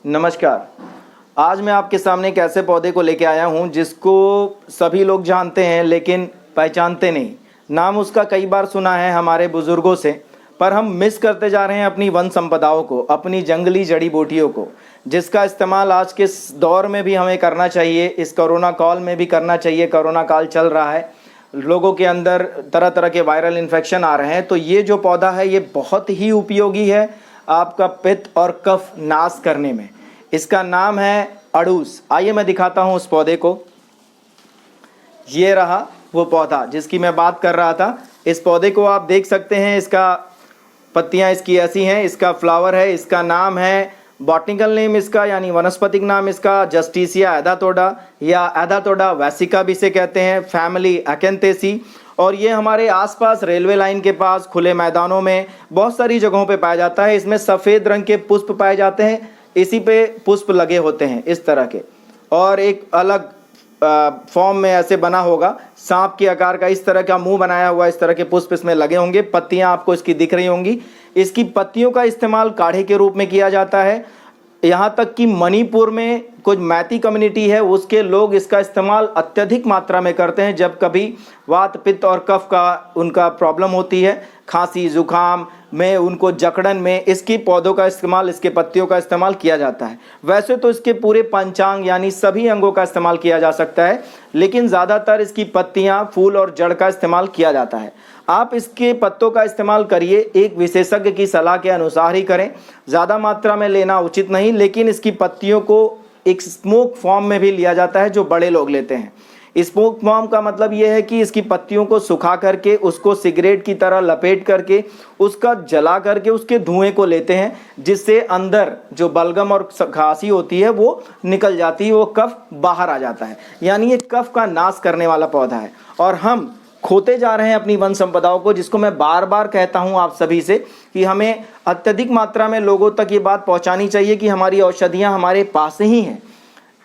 नमस्कार। आज मैं आपके सामने एक ऐसे पौधे को लेके आया हूं जिसको सभी लोग जानते हैं लेकिन पहचानते नहीं। नाम उसका कई बार सुना है हमारे बुज़ुर्गों से, पर हम मिस करते जा रहे हैं अपनी वन संपदाओं को, अपनी जंगली जड़ी बूटियों को, जिसका इस्तेमाल आज के दौर में भी हमें करना चाहिए, इस कोरोना काल में भी करना चाहिए। कोरोना काल चल रहा है, लोगों के अंदर तरह तरह के वायरल इन्फेक्शन आ रहे हैं, तो ये जो पौधा है ये बहुत ही उपयोगी है आपका पित्त और कफ नाश करने में। इसका नाम है अड़ूस। आइए मैं दिखाता हूँ उस पौधे को। ये रहा वो पौधा जिसकी मैं बात कर रहा था। इस पौधे को आप देख सकते हैं, इसका पत्तियाँ इसकी ऐसी हैं, इसका फ्लावर है। इसका नाम है, बॉटनिकल नेम इसका यानी वनस्पतिक नाम इसका जस्टिसिया एडातोडा या एडातोडा वैसिका भी से कहते हैं, फैमिली अकेंथेसी। और ये हमारे आसपास रेलवे लाइन के पास, खुले मैदानों में, बहुत सारी जगहों पे पाया जाता है। इसमें सफ़ेद रंग के पुष्प पाए जाते हैं, इसी पे पुष्प लगे होते हैं इस तरह के, और एक अलग फॉर्म में ऐसे बना होगा, सांप के आकार का इस तरह का मुंह बनाया हुआ, इस तरह के पुष्प इसमें लगे होंगे। पत्तियां आपको इसकी दिख रही होंगी। इसकी पत्तियों का इस्तेमाल काढ़े के रूप में किया जाता है। यहाँ तक कि मणिपुर में कुछ मैती कम्युनिटी है, उसके लोग इसका इस्तेमाल अत्यधिक मात्रा में करते हैं जब कभी वात पित्त और कफ का उनका प्रॉब्लम होती है, खांसी जुकाम में, उनको जकड़न में, इसकी पौधों का इस्तेमाल, इसके पत्तियों का इस्तेमाल किया जाता है। वैसे तो इसके पूरे पंचांग यानी सभी अंगों का इस्तेमाल किया जा सकता है, लेकिन ज़्यादातर इसकी पत्तियां, फूल और जड़ का इस्तेमाल किया जाता है। आप इसके पत्तों का इस्तेमाल करिए, एक विशेषज्ञ की सलाह के अनुसार ही करें। ज़्यादा मात्रा में लेना उचित नहीं, लेकिन इसकी पत्तियों को एक स्मोक फॉर्म में भी लिया जाता है जो बड़े लोग लेते हैं। स्मोक फॉर्म का मतलब ये है कि इसकी पत्तियों को सुखा करके, उसको सिगरेट की तरह लपेट करके, उसका जला करके उसके धुएं को लेते हैं, जिससे अंदर जो बलगम और खांसी होती है वो निकल जाती है, वो कफ बाहर आ जाता है। यानी ये कफ का नाश करने वाला पौधा है। और हम खोते जा रहे हैं अपनी वन संपदाओं को, जिसको मैं बार बार कहता हूं आप सभी से कि हमें अत्यधिक मात्रा में लोगों तक ये बात पहुंचानी चाहिए कि हमारी औषधियां हमारे पास ही हैं,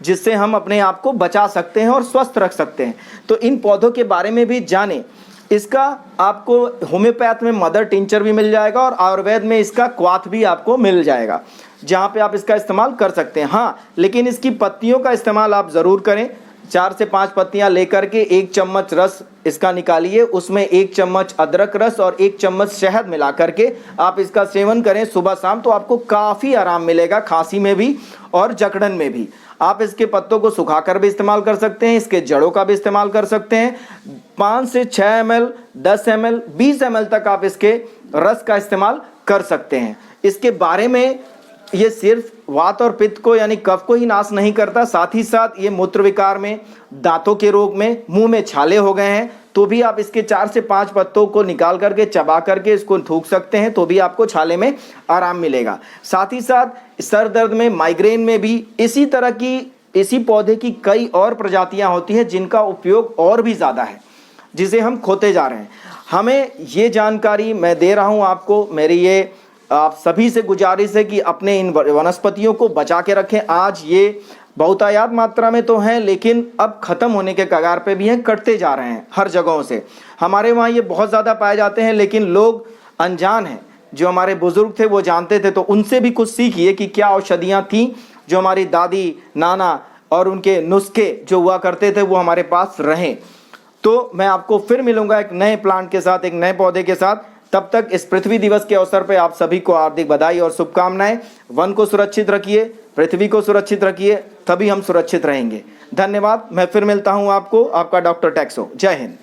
जिससे हम अपने आप को बचा सकते हैं और स्वस्थ रख सकते हैं। तो इन पौधों के बारे में भी जानें। इसका आपको होम्योपैथ में मदर टिंचर भी मिल जाएगा और आयुर्वेद में इसका क्वाथ भी आपको मिल जाएगा, जहाँ पे आप इसका इस्तेमाल कर सकते हैं। हाँ, लेकिन इसकी पत्तियों का इस्तेमाल आप ज़रूर करें। 4 से 5 पत्तियां लेकर के 1 चम्मच रस इसका निकालिए, उसमें 1 चम्मच अदरक रस और 1 चम्मच शहद मिला करके आप इसका सेवन करें सुबह शाम, तो आपको काफ़ी आराम मिलेगा, खांसी में भी और जकड़न में भी। आप इसके पत्तों को सुखाकर भी इस्तेमाल कर सकते हैं, इसके जड़ों का भी इस्तेमाल कर सकते हैं। 5 से 6 ml, 10 ml, 20 ml तक आप इसके रस का इस्तेमाल कर सकते हैं। इसके बारे में ये सिर्फ वात और पित्त को यानी कफ को ही नाश नहीं करता, साथ ही साथ ये मूत्र विकार में, दांतों के रोग में, मुंह में छाले हो गए हैं तो भी आप इसके 4 से 5 पत्तों को निकाल करके चबा करके इसको थूक सकते हैं, तो भी आपको छाले में आराम मिलेगा। साथ ही साथ सर दर्द में, माइग्रेन में भी इसी तरह की, इसी पौधे की कई और प्रजातियां होती हैं जिनका उपयोग और भी ज़्यादा है, जिसे हम खोते जा रहे हैं। हमें ये जानकारी मैं दे रहा हूँ आपको, मेरी ये आप सभी से गुजारिश है कि अपने इन वनस्पतियों को बचा के रखें। आज ये बहुतायत मात्रा में तो हैं, लेकिन अब ख़त्म होने के कगार पे भी हैं, कटते जा रहे हैं हर जगहों से। हमारे वहाँ ये बहुत ज़्यादा पाए जाते हैं, लेकिन लोग अनजान हैं। जो हमारे बुज़ुर्ग थे वो जानते थे, तो उनसे भी कुछ सीखिए कि क्या औषधियाँ थीं जो हमारी दादी, नाना और उनके नुस्खे जो हुआ करते थे वो हमारे पास रहें। तो मैं आपको फिर मिलूँगा एक नए प्लांट के साथ, एक नए पौधे के साथ। तब तक इस पृथ्वी दिवस के अवसर पर आप सभी को हार्दिक बधाई और शुभकामनाएं। वन को सुरक्षित रखिए, पृथ्वी को सुरक्षित रखिए, तभी हम सुरक्षित रहेंगे। धन्यवाद। मैं फिर मिलता हूं आपको, आपका डॉक्टर टेक्सो। जय हिंद।